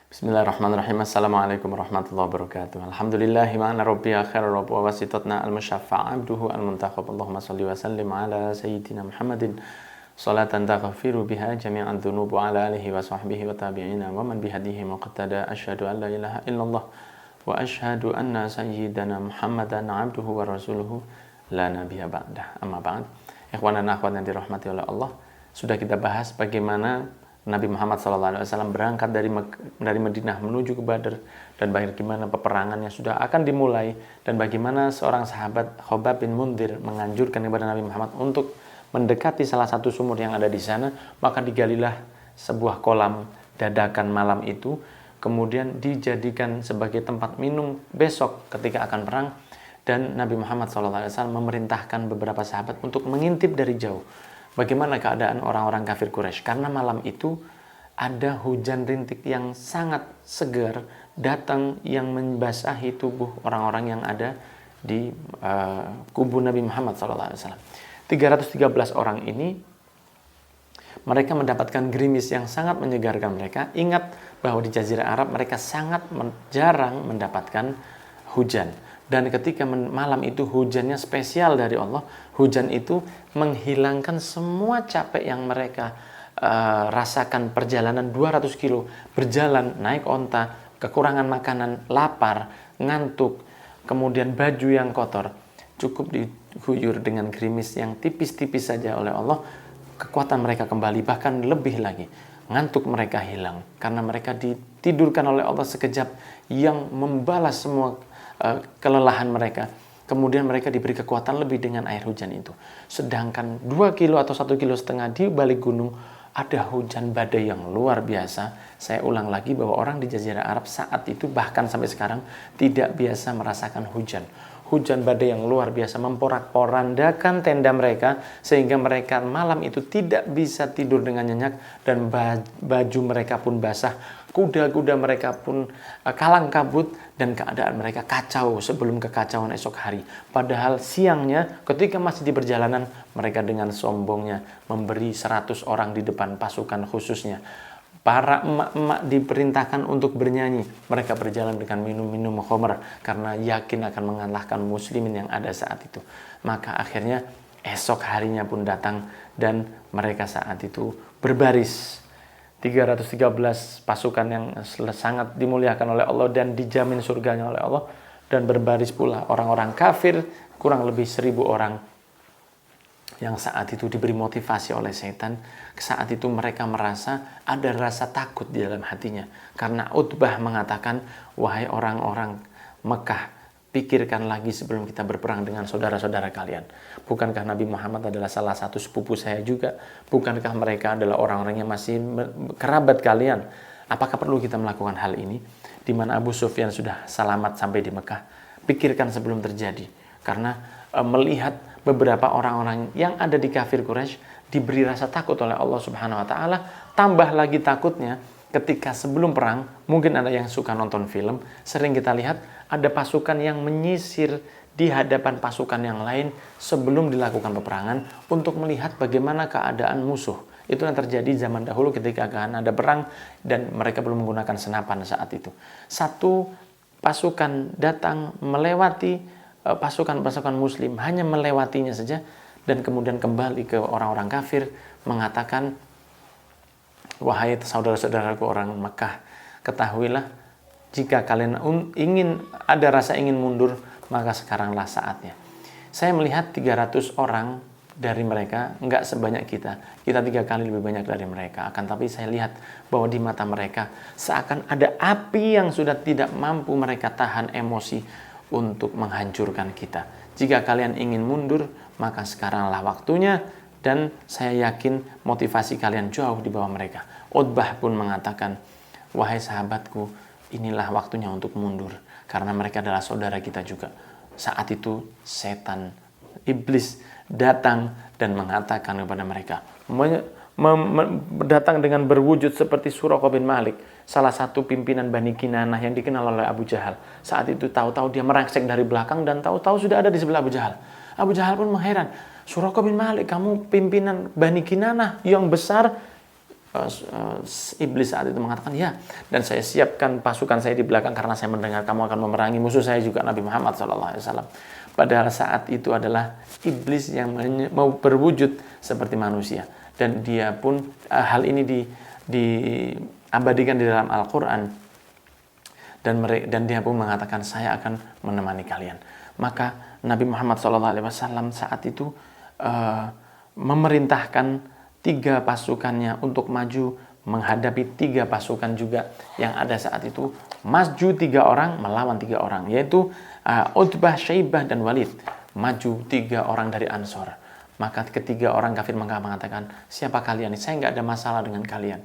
Bismillahirrahmanirrahim. Assalamualaikum warahmatullahi wabarakatuh. Alhamdulillahi ma'ana rabbiya khairar rabb wa wasitotna al-musyaffa' abduhu al-muntakhab. Allahumma salli wa sallim ala sayyidina Muhammadin salatan taghfiru biha jami'an dhunub wa ala alihi wa sahbihi wa tabi'ina wa man bihadihi muqtada. Asyhadu an la ilaha illallah wa asyhadu anna sayyidana Muhammadan abduhu wa rasuluhu la nabiyya ba'dah. Amma ba'd. Ikhwan dan akhwat yang dirahmati oleh Allah, sudah kita bahas bagaimana Nabi Muhammad SAW berangkat dari Madinah menuju ke Badr, dan bagaimana peperangannya sudah akan dimulai, dan bagaimana seorang sahabat Khobab bin Mundir menganjurkan kepada Nabi Muhammad untuk mendekati salah satu sumur yang ada di sana. Maka digalilah sebuah kolam dadakan malam itu, kemudian dijadikan sebagai tempat minum besok ketika akan perang. Dan Nabi Muhammad SAW memerintahkan beberapa sahabat untuk mengintip dari jauh bagaimana keadaan orang-orang kafir Quraisy, karena malam itu ada hujan rintik yang sangat segar datang yang membasahi tubuh orang-orang yang ada di kubu Nabi Muhammad SAW. 313 orang ini, mereka mendapatkan gerimis yang sangat menyegarkan mereka. Ingat bahwa di Jazirah Arab mereka sangat jarang mendapatkan hujan. Dan ketika malam itu hujannya spesial dari Allah, hujan itu menghilangkan semua capek yang mereka rasakan. Perjalanan 200 kilo, berjalan, naik onta, kekurangan makanan, lapar, ngantuk, kemudian baju yang kotor. Cukup diguyur dengan gerimis yang tipis-tipis saja oleh Allah, kekuatan mereka kembali, bahkan lebih lagi. Ngantuk mereka hilang, karena mereka ditidurkan oleh Allah sekejap yang membalas semua kelelahan mereka. Kemudian mereka diberi kekuatan lebih dengan air hujan itu. Sedangkan 2 kilo atau 1,5 kilo di balik gunung ada hujan badai yang luar biasa. Saya ulang lagi bahwa orang di Jazirah Arab saat itu, bahkan sampai sekarang, tidak biasa merasakan hujan. Hujan badai yang luar biasa memporak-porandakan tenda mereka, sehingga mereka malam itu tidak bisa tidur dengan nyenyak, dan baju mereka pun basah, kuda-kuda mereka pun kalang kabut, dan keadaan mereka kacau sebelum kekacauan esok hari. Padahal siangnya ketika masih di perjalanan, mereka dengan sombongnya memberi 100 orang di depan pasukan khususnya. Para emak-emak diperintahkan untuk bernyanyi. Mereka berjalan dengan minum-minum khamr karena yakin akan mengalahkan muslimin yang ada saat itu. Maka akhirnya esok harinya pun datang, dan mereka saat itu berbaris. 313 pasukan yang sangat dimuliakan oleh Allah dan dijamin surganya oleh Allah. Dan berbaris pula orang-orang kafir, kurang lebih 1.000 orang, yang saat itu diberi motivasi oleh setan. Saat itu mereka merasa ada rasa takut di dalam hatinya, karena Utbah mengatakan, wahai orang-orang Mekah, pikirkan lagi sebelum kita berperang dengan saudara-saudara kalian. Bukankah Nabi Muhammad adalah salah satu sepupu saya juga? Bukankah mereka adalah orang-orang yang masih kerabat kalian? Apakah perlu kita melakukan hal ini? Di mana Abu Sufyan sudah selamat sampai di Mekah. Pikirkan sebelum terjadi. Karena melihat beberapa orang-orang yang ada di kafir Quraisy diberi rasa takut oleh Allah Subhanahu wa taala, tambah lagi takutnya ketika sebelum perang. Mungkin ada yang suka nonton film, sering kita lihat ada pasukan yang menyisir di hadapan pasukan yang lain sebelum dilakukan peperangan untuk melihat bagaimana keadaan musuh. Itu yang terjadi zaman dahulu ketika akan ada perang dan mereka belum menggunakan senapan saat itu. Satu pasukan datang melewati pasukan-pasukan muslim, hanya melewatinya saja, dan kemudian kembali ke orang-orang kafir mengatakan, wahai saudara-saudaraku orang Mekah, ketahuilah jika kalian ingin ada rasa ingin mundur, maka sekaranglah saatnya. Saya melihat 300 orang dari mereka, enggak sebanyak kita 3 kali lebih banyak dari mereka. Akan tapi saya lihat bahwa di mata mereka seakan ada api yang sudah tidak mampu mereka tahan emosi untuk menghancurkan kita. Jika kalian ingin mundur, maka sekaranglah waktunya, dan saya yakin motivasi kalian jauh di bawah mereka. Utbah pun mengatakan, wahai sahabatku, inilah waktunya untuk mundur, karena mereka adalah saudara kita juga. Saat itu setan, iblis datang dan mengatakan kepada mereka, datang dengan berwujud seperti Suraqah bin Malik, salah satu pimpinan Bani Kinanah yang dikenal oleh Abu Jahal. Saat itu tahu-tahu dia merangsek dari belakang dan tahu-tahu sudah ada di sebelah Abu Jahal. Abu Jahal pun mengheran, Suraqah bin Malik, kamu pimpinan Bani Kinanah yang besar, iblis saat itu mengatakan, ya, dan saya siapkan pasukan saya di belakang karena saya mendengar kamu akan memerangi musuh saya juga, Nabi Muhammad SAW. Padahal saat itu adalah iblis yang mau berwujud seperti manusia, dan dia pun hal ini diabadikan di dalam Al-Quran, dan dia pun mengatakan, saya akan menemani kalian. Maka Nabi Muhammad SAW saat itu memerintahkan 3 pasukannya untuk maju menghadapi 3 pasukan juga yang ada saat itu. Maju 3 orang melawan 3 orang, yaitu Utbah, Syaibah, dan Walid. Maju 3 orang dari Ansor. Maka ketiga orang kafir mengatakan, siapa kalian? Saya nggak ada masalah dengan kalian.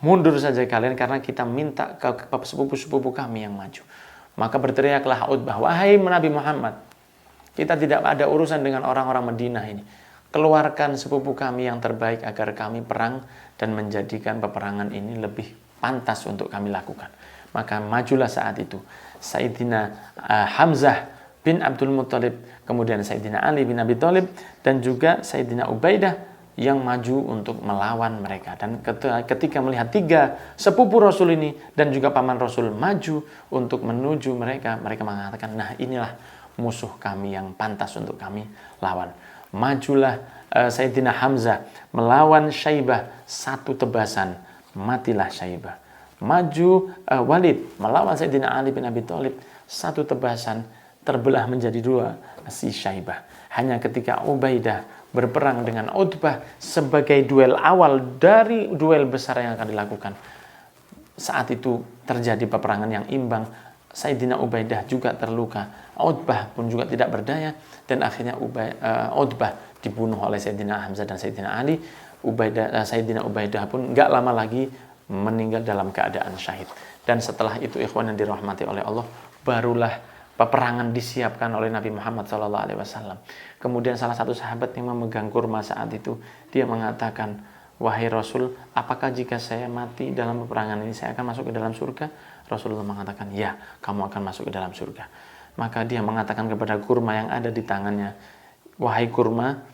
Mundur saja kalian karena kita minta ke sepupu-sepupu kami yang maju. Maka berteriaklah Utbah, wahai Nabi Muhammad, kita tidak ada urusan dengan orang-orang Madinah ini. Keluarkan sepupu kami yang terbaik agar kami perang dan menjadikan peperangan ini lebih pantas untuk kami lakukan. Maka majulah saat itu Sayyidina Hamzah bin Abdul Muttalib, kemudian Sayyidina Ali bin Abi Thalib, dan juga Sayyidina Ubaidah yang maju untuk melawan mereka. Dan ketika melihat 3 sepupu Rasul ini dan juga paman Rasul maju untuk menuju mereka, mereka mengatakan, nah inilah musuh kami yang pantas untuk kami lawan. Majulah Sayyidina Hamzah melawan Syaibah, 1 tebasan, matilah Syaibah. Maju Walid melawan Sayyidina Ali bin Abi Thalib, 1 tebasan, terbelah menjadi 2 si Syaibah. Hanya ketika Ubaidah berperang dengan Utbah sebagai duel awal dari duel besar yang akan dilakukan, saat itu terjadi peperangan yang imbang. Sayyidina Ubaidah juga terluka, Utbah pun juga tidak berdaya, dan akhirnya Utbah dibunuh oleh Sayyidina Hamzah dan Sayyidina Ali. Sayyidina Ubaidah pun gak lama lagi meninggal dalam keadaan syahid. Dan setelah itu, ikhwan yang dirahmati oleh Allah, barulah peperangan disiapkan oleh Nabi Muhammad SAW. Kemudian salah satu sahabat yang memegang kurma saat itu, dia mengatakan, wahai Rasul, apakah jika saya mati dalam peperangan ini saya akan masuk ke dalam surga? Rasulullah mengatakan, ya, kamu akan masuk ke dalam surga. Maka dia mengatakan kepada kurma yang ada di tangannya, wahai kurma,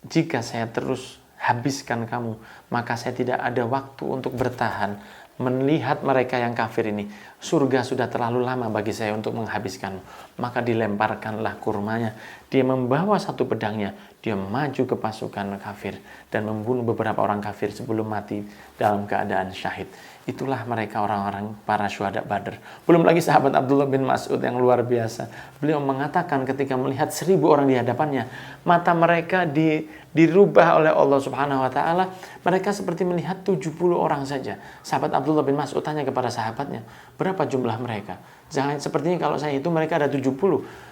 jika saya terus habiskan kamu, maka saya tidak ada waktu untuk bertahan melihat mereka yang kafir ini. Surga sudah terlalu lama bagi saya untuk menghabiskanmu. Maka dilemparkanlah kurmanya. Dia membawa 1 pedangnya, dia maju ke pasukan kafir dan membunuh beberapa orang kafir sebelum mati dalam keadaan syahid. Itulah mereka orang-orang para syuhada Badar. Belum lagi sahabat Abdullah bin Mas'ud yang luar biasa. Beliau mengatakan ketika melihat 1000 orang di hadapannya, mata mereka dirubah oleh Allah Subhanahu wa taala. Mereka seperti melihat 70 orang saja. Sahabat Abdullah bin Mas'ud tanya kepada sahabatnya, berapa jumlah mereka? Jangan sepertinya kalau saya itu mereka ada 70.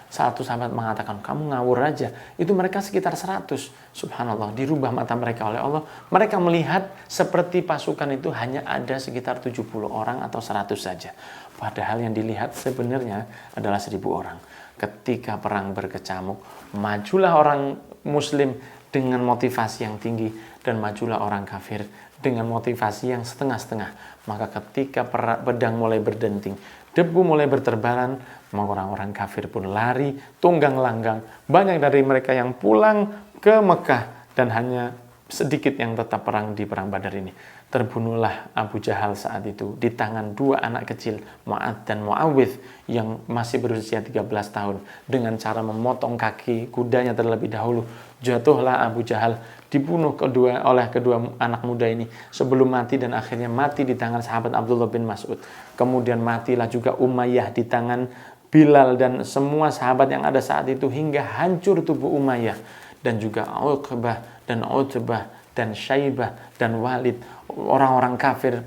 Satu sahabat mengatakan, kamu ngawur aja. Itu mereka sekitar 100. Subhanallah, dirubah mata mereka oleh Allah. Mereka melihat seperti pasukan itu hanya ada sekitar 70 orang atau 100 saja. Padahal yang dilihat sebenarnya adalah 1000 orang. Ketika perang berkecamuk, majulah orang Muslim dengan motivasi yang tinggi, dan majulah orang kafir dengan motivasi yang setengah-setengah. Maka ketika pedang mulai berdenting, debu mulai berterbaran, maka orang-orang kafir pun lari tunggang langgang. Banyak dari mereka yang pulang ke Mekah, dan hanya sedikit yang tetap perang di perang Badar ini. Terbunuhlah Abu Jahal saat itu di tangan 2 anak kecil, Mu'ad dan Mu'awidh, yang masih berusia 13 tahun. Dengan cara memotong kaki kudanya terlebih dahulu, jatuhlah Abu Jahal, dibunuh oleh kedua anak muda ini sebelum mati, dan akhirnya mati di tangan sahabat Abdullah bin Mas'ud. Kemudian matilah juga Umayyah di tangan Bilal dan semua sahabat yang ada saat itu, hingga hancur tubuh Umayyah, dan juga Uqbah dan Utbah dan Syaibah dan Walid, orang-orang kafir,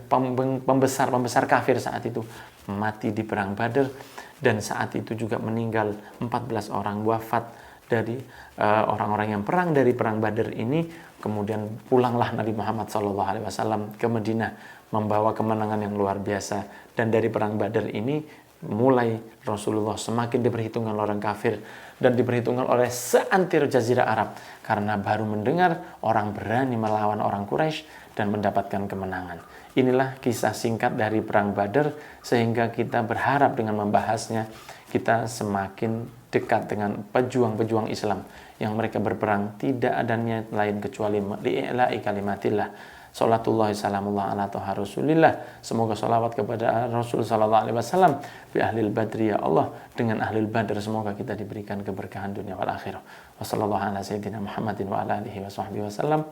pembesar kafir saat itu mati di perang Badar. Dan saat itu juga meninggal 14 orang, wafat dari orang-orang yang perang dari perang Badar ini. Kemudian pulanglah Nabi Muhammad SAW ke Madinah membawa kemenangan yang luar biasa. Dan dari perang Badar ini mulai Rasulullah semakin diperhitungkan orang kafir dan diperhitungkan oleh seantero jazirah Arab, karena baru mendengar orang berani melawan orang Quraisy dan mendapatkan kemenangan. Inilah kisah singkat dari perang Badar, sehingga kita berharap dengan membahasnya kita semakin dekat dengan pejuang-pejuang Islam yang mereka berperang tidak ada niat lain kecuali li'ila'i kalimatillah, Salatullahi salamullah ala toha rasulillah. Semoga salawat kepada Rasul sallallahu alaihi wasallam bi ahlil badri ya Allah, dengan ahlil badr semoga kita diberikan keberkahan dunia wal akhirah. Wassallallahu ala sayyidina Muhammadin wa ala alihi wa sahbihi wasallam.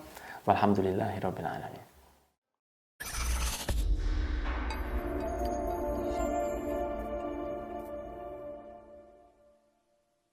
Walhamdulillahi rabbil alamin.